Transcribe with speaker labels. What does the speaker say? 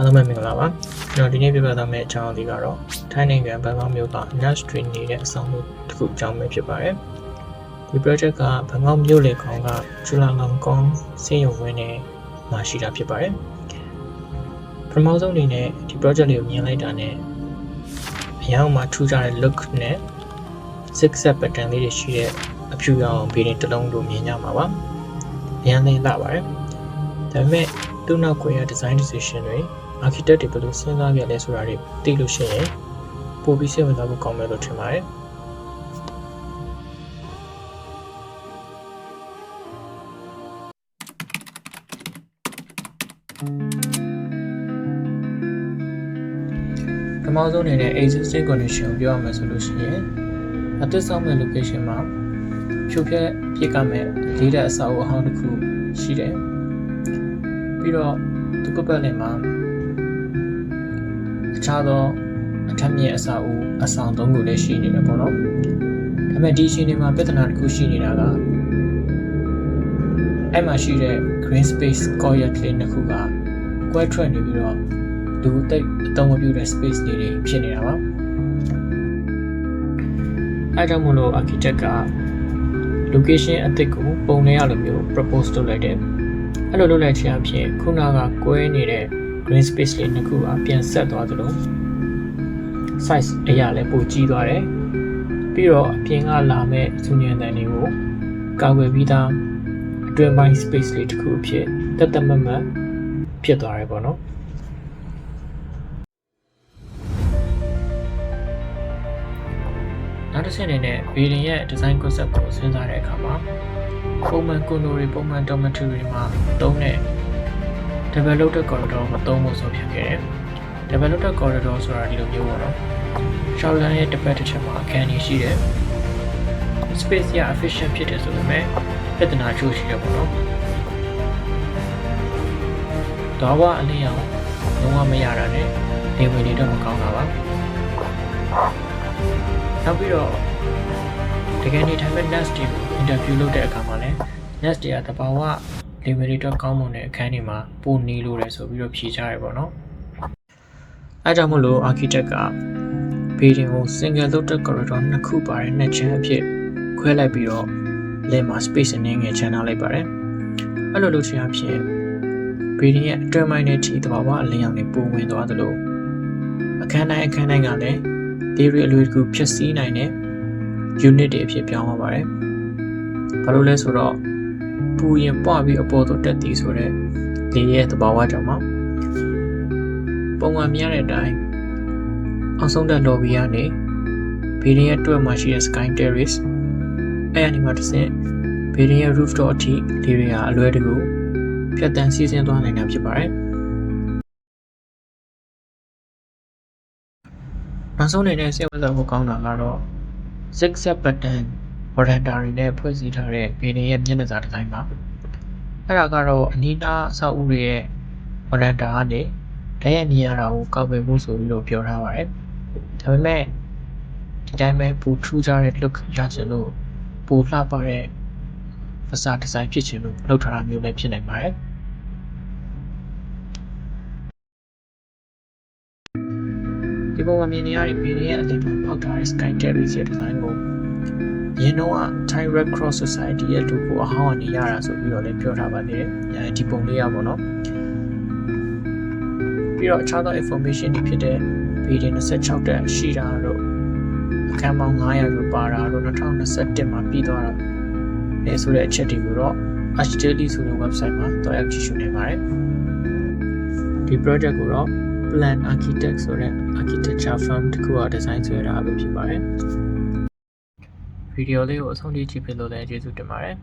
Speaker 1: အားလုံးပဲမင်္ဂလာပါကျွန်တော်ဒီနေ့ပြပြသွားမယ့်အကြောင်းအရာကတော့ထိုင်းနိုင်ငံဘန်ကောက်မြို့က industry နေတဲ့အဆောင်တစ်ခုအကြောင်းပဲဖြစ်ပါတယ်ဒီ project ကဘန်ကောက်မြို့လေခေါင်ကချူလာလောင်ကွန်စေယုံဝင်းနဲ့မှာရှိတာဖြစ်ပါတယ်ပထမဆုံးအနေနဲ့ဒီ project လေးကိုမြင်လိုက်တာနဲ့အရောင်မှာထူးခြားတဲ့ look နဲ့ zigzag pattern လေးတွေရှိတဲ့အဖြူရောင်ဘေးတစ်လုံးလိုမြင်ကြမှာပါအရင်လေးလာပါတယ်ဒါပေမဲ့သူ့နောက်ကွယ်ရ design decision တွေ architect တွေဘယ်လိုစဉ်းစားခဲ့လဲဆိုတာတွေသိလို့ရှိရင်ပိုပြီးစိတ်ဝင်စားဖို့ကောင်းမယ်လို့ထင်ပါတယ်ပထမဆုံးအနေနဲ့ existing condition ကိုပြောရမယ်ဆိုလို့ရှိရင်အသစ်ဆောင်မဲ့ location မှာဖြိုဖျက်ပြစ်ကမဲ့လေးတဲ့အဆောက်အအုံတစ်ခုရှိတယ်ပြီးတော့သူ့ပတ်လည်မှာအခြားသောအထက်မြင့်အဆောက်အဆောင်သုံးခုလည်းရှိနေတယ်ပေါ့နော်ဒါပေမဲ့ဒီအချိန်ဒီမှာပြဿနာတစ်ခုရှိနေတာကအဲ့မှာရှိတဲ့ green space courtyard လေးနှစ်ခုကကွဲထွက်နေပြီးတော့လူသိပ်အသုံးမပြုတဲ့ space လေးတွေဖြစ်နေတာပါအဲကြောင့်မို့လို့ architect က location အသစ်ကိုပုံနေရလိုမျိုး propose လုပ်လိုက်တယ်အဲ့လိုလုပ်လိုက်ခြင်းအဖြစ်ခုနကကွဲနေတဲ့ green space လေးနှစ်ခုကပြန်ဆက်သွားသလို size အရာလည်းပိုကြီးသွားတယ်ပြီးတော့အပြင်ကလာမဲ့စူညံတန်တွေကိုကာကွယ်ပြီးသားအတွင်းပိုင်း space လေးတစ်ခုအဖြစ်တက်တက်မတ်မတ်ဖြစ်သွားတယ်ပေါ့နော်နောက်တစ်ချက်အနေနဲ့ building ရဲ့ design concept ကိုစဉ်းစားတဲ့အခါမှာပုံမှန် condo တွေပုံမှန် dormitory တွေမှာသုံးတဲ့ developed corridor မသုံးဖို့ဆိုဖြစ်ခဲ့တယ် developed corridor ဆိုတာဒီလိုမျိုးပေါ့နော်ရှောက်လန်းရဲ့တစ်ပတ်တစ်ချက်မှာအခန်းကြီးရှိတယ် space ရ efficient ဖြစ်တယ်ဆိုပေမဲ့ပြဿနာချို့ရှိတယ်ပေါ့နော်တော့အလင်းရောင်လုံးဝမရတာနဲ့နေဝင်နေတော့မကောင်းတာပါနောက်ပြီးတော့တကယ်နေထိုင်မဲ့ nest တွေ interview လုပ်တဲ့အခါမှာလည်း nest တွေကတဘာဝလေဝေတွေတော့ကောင်းမွန်တဲ့အခန်းတွေမှာပိုနေလို့လဲဆိုပြီးတော့ဖြေချရတယ်ပေါ့နော်အဲကြောင့်မို့လို့ architect က building ကို single loaded corridor နှစ်ခုပါတဲ့နှစ်ချမ်းအဖြစ်ခွဲလိုက်ပြီးတော့လယ်မှာ space အနေငယ်ချန်ထားလိုက်ပါတယ်အဲ့လိုလုပ်ချင်အဖြစ် building ရဲ့အတွင်းပိုင်းနဲ့ထိတဘာဝအလင်းရောင်တွေပုံဝင်သွားသလိုအခန်းတိုင်းကလည်း theory အလွယ်တကူဖြည့်ဆည်းနိုင်တဲ့ unit တွေအဖြစ်ပြောင်းသွားပါတယ်ဘာလို့လဲဆိုတော့ပူရင်ပွားပြီးအပေါ်သို့တက်တည်ဆိုတဲ့လေရဲ့သဘာဝကြောင့်ပါပုံမှန်မြင်ရတဲ့အတိုင်းအောက်ဆုံးတက် lobby ကနေ building ရဲ့တွဲမှာရှိတဲ့ sky terrace အဲ့အနီးမှာတစ်ဆင့် building ရဲ့ rooftop အထိလေတွေဟာအလွယ်တကူဖြတ်တန်းစီးဆင်းသွားနိုင်တာဖြစ်ပါတယ်နောက်ဆုံးအနေနဲ့စိတ်ဝင်စားဖို့ကောင်းတာကတော့ zigzag pattern veranda တွေနဲ့ဖွဲ့စည်းထားတဲ့ building ရဲ့မျက်နှာစာဒီဇိုင်းပါအဲ့ဒါကတော့အနီးနားအဆောက်အဦတွေရဲ့ veranda ကနေတရက်မြင်ရတာကိုကောက်ပဲဖို့ဆိုပြီးတော့ပြောထားပါတယ်ဒါပေမဲ့ဒီတိုင်းပဲပူထူးခြားတဲ့ look ရချင်လို့ပူလှပတဲ့ facade design ဖြစ်ချင်လို့လုပ်ထားတာမျိုးလည်းဖြစ်နိုင်ပါတယ်ဒီပုံမှာမြင်နေရတဲ့ building ရဲ့အလယ်မှာပေါက်ထားတဲ့ sky terrace ရဲ့ design ကိုရင်းတော့ Thai Red Cross Society ရဲ့ logo အဟောင်းအနေရတာဆိုပြီးတော့လည်းပြောထားပါသေးတယ်ဒီပုံလေးရပါတော့ပြီးတော့အခြားသော information တွေဖြစ်တဲ့ building 26တက်ရှိတာတို့အခန်းပေါင်း900ကျော်ပါတာတို့2021မှာပြီးသွားတာလဲဆိုတဲ့အချက်တွေကိုတော့ Archdaily ဆိုတဲ့ website မှာတွားရောက်ကြည့်ရှုနိုင်ပါတယ်ဒီ project ကိုတော့ Plan Architect ဆိုတဲ့ architecture firm တစ်ခုက design ဆွဲထားတာပဲဖြစ်ပါတယ်ဗီဒီယိုလေးကိုအဆုံးထိကြည့်ပေးလို့လည်းကျေးဇူးတင်ပါတယ်